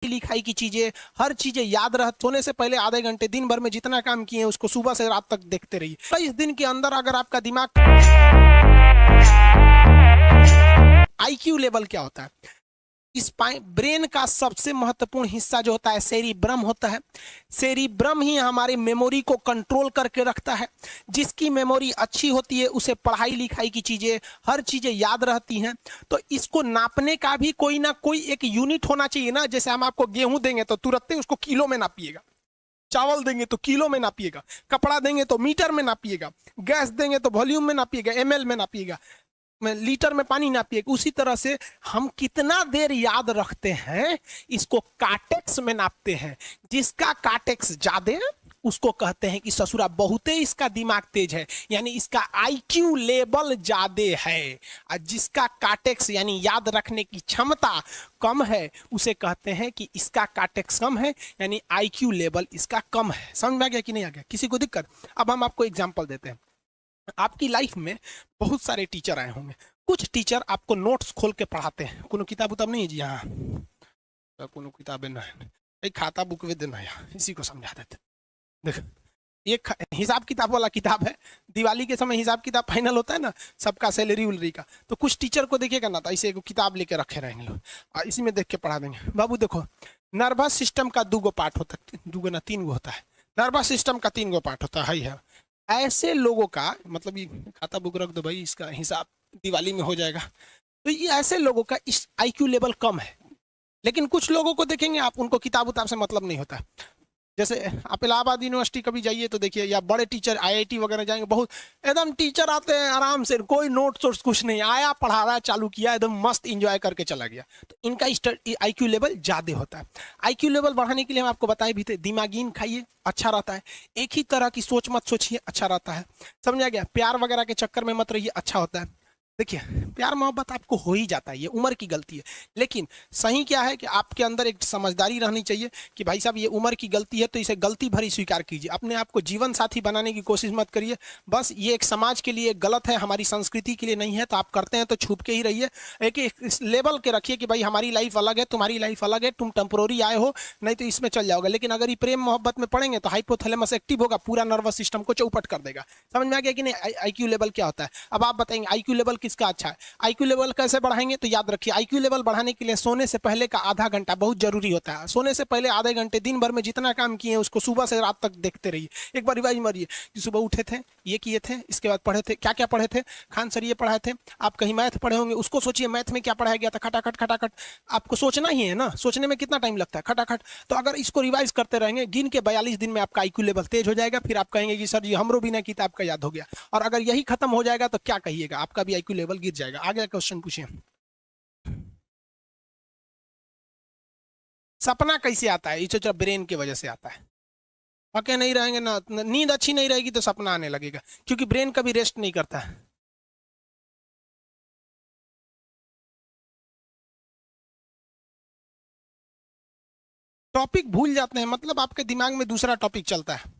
लिखाई की चीजें, हर चीजें याद रह, सोने से पहले आधे घंटे दिन भर में जितना काम किए उसको सुबह से रात तक देखते रहिए। 21 दिन के अंदर अगर आपका दिमाग, आईक्यू लेवल क्या होता है, इस ब्रेन का सबसे महत्वपूर्ण हिस्सा जो होता है सेरिब्रम होता है। सेरिब्रम ही हमारे मेमोरी को कंट्रोल करके रखता है। जिसकी मेमोरी अच्छी होती है उसे पढ़ाई लिखाई की चीजें, हर चीजें याद रहती हैं। तो इसको नापने का भी कोई ना कोई एक यूनिट होना चाहिए ना। जैसे हम आपको गेहूं देंगे तो तुरंत उसको किलो में नापिएगा, चावल देंगे तो किलो में नापिएगा, कपड़ा देंगे तो मीटर में नापिएगा, गैस देंगे तो वॉल्यूम में नापिएगा, एमएल में नापिएगा, में लीटर में पानी नापिए। उसी तरह से हम कितना देर याद रखते हैं इसको काटेक्स में नापते हैं। जिसका काटेक्स ज्यादा है उसको कहते हैं कि ससुरा बहुते इसका दिमाग तेज है, यानी इसका आईक्यू लेवल ज्यादा है। और जिसका काटेक्स यानी याद रखने की क्षमता कम है उसे कहते हैं कि इसका काटेक्स कम है, यानी आईक्यू लेवल इसका कम है। समझ में आ गया कि नहीं आ गया? किसी को दिक्कत? अब हम आपको एग्जाम्पल देते हैं। आपकी लाइफ में बहुत सारे टीचर आए होंगे। कुछ टीचर आपको नोट्स खोल के पढ़ाते हैं। कोनो किताब उताब नहीं है जी? हाँ, तो कोनो किताबें ना है, एक खाता बुक वे देना है, इसी को समझा देते। देख, ये हिसाब किताब वाला किताब है। दिवाली के समय हिसाब किताब फाइनल होता है ना, सबका सैलरी उलरी का। तो कुछ टीचर को देखिएगा ना, तो ऐसे एक किताब लेके रखे रहेंगे लोग और इसी में देख के पढ़ा देंगे। बाबू देखो, नर्वस सिस्टम का 2 पार्ट होता है, 2 ना 3 होता है। नर्वस सिस्टम का 3 पार्ट होता है। ऐसे लोगों का मतलब, ये खाता बुक रख दो भाई, इसका हिसाब दिवाली में हो जाएगा। तो ये ऐसे लोगों का इस आईक्यू लेवल कम है। लेकिन कुछ लोगों को देखेंगे आप, उनको किताब उताब से मतलब नहीं होता। जैसे आप इलाहाबाद यूनिवर्सिटी कभी जाइए तो देखिए, या बड़े टीचर आईआईटी वगैरह जाएंगे, बहुत एकदम टीचर आते हैं आराम से, कोई नोट सोर्स कुछ नहीं, आया पढ़ा रहा है, चालू किया, एकदम मस्त इंजॉय करके चला गया। तो इनका आईक्यू लेवल ज्यादा होता है। आईक्यू लेवल बढ़ाने के लिए हम आपको बताए भी थे, दिमागीन खाइए, अच्छा रहता है। एक ही तरह की सोच मत सोचिए, अच्छा रहता है। समझा गया? प्यार वगैरह के चक्कर में मत रहिए, अच्छा होता है। देखिए, प्यार मोहब्बत आपको हो ही जाता है, ये उम्र की गलती है। लेकिन सही क्या है कि आपके अंदर एक समझदारी रहनी चाहिए कि भाई साहब ये उम्र की गलती है, तो इसे गलती भरी स्वीकार कीजिए। अपने आप को जीवन साथी बनाने की कोशिश मत करिए। बस ये एक समाज के लिए गलत है, हमारी संस्कृति के लिए नहीं है, तो आप करते हैं तो छुप के ही रहिए। एक इस लेवल के रखिए कि भाई हमारी लाइफ अलग है, तुम्हारी लाइफ अलग है, तुम टेम्पोररी आए हो, नहीं तो इसमें चल जाओगे। लेकिन अगर ये प्रेम मोहब्बत में पड़ेंगे तो हाइपोथैलेमस एक्टिव होगा, पूरा नर्वस सिस्टम को चौपट कर देगा। समझ में आ गया कि नहीं आईक्यू लेवल क्या होता है? अब आप बताएंगे आईक्यू लेवल किसका अच्छा है। आईक्यू लेवल कैसे बढ़ाएंगे? तो याद रखिए, आईक्यू लेवल बढ़ाने के लिए सोने से पहले का आधा घंटा बहुत जरूरी होता है। सोने से पहले आधे घंटे दिन भर में जितना काम किए उसको सुबह से रात तक देखते रहिए। एक बार रिवाइज मारिए कि सुबह उठे थे, ये किए थे, इसके बाद पढ़े थे, क्या क्या पढ़े थे, खान सर ये पढ़ाए थे। आप कहीं मैथ पढ़े होंगे, उसको सोचिए मैथ में क्या पढ़ाया गया था, खटाखट खटाखट। आपको सोचना ही है ना, सोचने में कितना टाइम लगता है, खटाखट। तो अगर इसको रिवाइज करते रहेंगे, गिन के 42 दिन में आपका आईक्यू लेवल तेज हो जाएगा। फिर आप कहेंगे कि सर जी हमरो बिना किताब का याद हो गया। और अगर यही खत्म हो जाएगा तो क्या कहिएगा, आपका भी आईक्यू लेवल गिर जाएगा। आगे क्वेश्चन पूछिए। सपना कैसे आता है? ये ब्रेन की वजह से आता है। पके नहीं रहेंगे ना, नींद अच्छी नहीं रहेगी तो सपना आने लगेगा, क्योंकि ब्रेन कभी रेस्ट नहीं करता है। टॉपिक भूल जाते हैं, मतलब आपके दिमाग में दूसरा टॉपिक चलता है।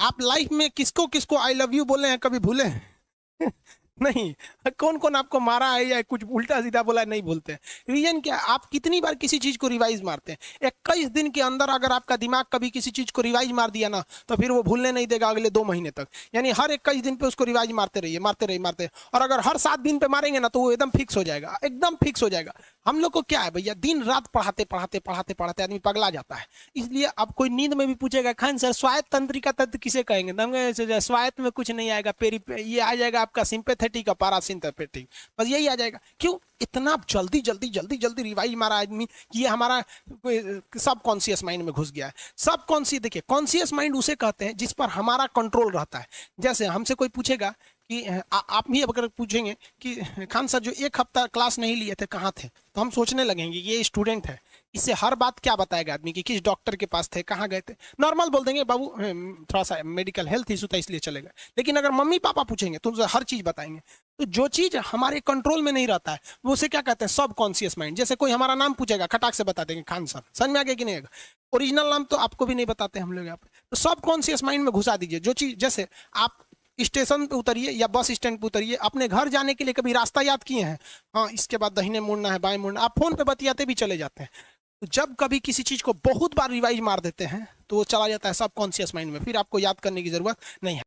आप लाइफ में किसको किसको आई लव यू बोले हैं, कभी भूले हैं? नहीं। कौन कौन आपको मारा है या कुछ उल्टा सीधा बोला है, नहीं भूलते हैं। रीजन क्या है? आप कितनी बार किसी चीज को रिवाइज मारते हैं? 21 दिन के अंदर अगर आपका दिमाग कभी किसी चीज को रिवाइज मार दिया ना, तो फिर वो भूलने नहीं देगा अगले 2 महीने तक। यानी हर 21 दिन पे उसको रिवाइज मारते रहिए, मारते रहिए, मारते। और अगर हर 7 दिन पे मारेंगे ना तो वो एकदम फिक्स हो जाएगा, एकदम फिक्स हो जाएगा। हम लोग को क्या है भैया, दिन रात पढ़ाते पढ़ाते पढ़ाते पढ़ाते आदमी पगला जाता है। इसलिए अब कोई नींद में भी पूछेगा खान सर स्वायत्त तंत्रिका तंत्र किसे कहेंगे, तो हम कहेंगे स्वायत्त में कुछ नहीं आएगा, ये आ जाएगा आपका सिंपैथेटिक और पैरासिम्पैथेटिक, बस यही आ जाएगा। क्यों इतना जल्दी जल्दी जल्दी जल्दी रिवाइज मारा आदमी कि ये हमारा सब कॉन्शियस माइंड में घुस गया है। सब कॉन्शियस, देखिए कॉन्शियस माइंड उसे कहते हैं जिस पर हमारा कंट्रोल रहता है। जैसे हमसे कोई पूछेगा कि आप भी अगर पूछेंगे कि खान सर जो 1 हफ्ता क्लास नहीं लिए थे कहाँ थे, तो हम सोचने लगेंगे ये स्टूडेंट है, इससे हर बात क्या बताएगा आदमी कि किस डॉक्टर के पास थे, कहाँ गए थे। नॉर्मल बोल देंगे बाबू थोड़ा सा मेडिकल हेल्थ इशू था इसलिए चले गए। लेकिन अगर मम्मी पापा पूछेंगे तो हर चीज बताएंगे। तो जो चीज हमारे कंट्रोल में नहीं रहता है वो उसे क्या कहते हैं, सब कॉन्शियस माइंड। जैसे कोई हमारा नाम पूछेगा, खटाक से बता देंगे खान सर, समझ में आ गया कि नहीं? ओरिजिनल नाम तो आपको भी नहीं बताते हम लोग यहाँ पे। तो सब कॉन्शियस माइंड में घुसा दीजिए जो चीज। जैसे आप स्टेशन पे उतरिए या बस स्टैंड पे उतरिए, अपने घर जाने के लिए कभी रास्ता याद किए हैं? हाँ, इसके बाद दाहिने मुड़ना है, बाएं मुड़ना, आप फोन पे बतियाते भी चले जाते हैं। तो जब कभी किसी चीज को बहुत बार रिवाइज मार देते हैं तो वो चला जाता है सबकॉन्शियस माइंड में, फिर आपको याद करने की जरूरत नहीं है।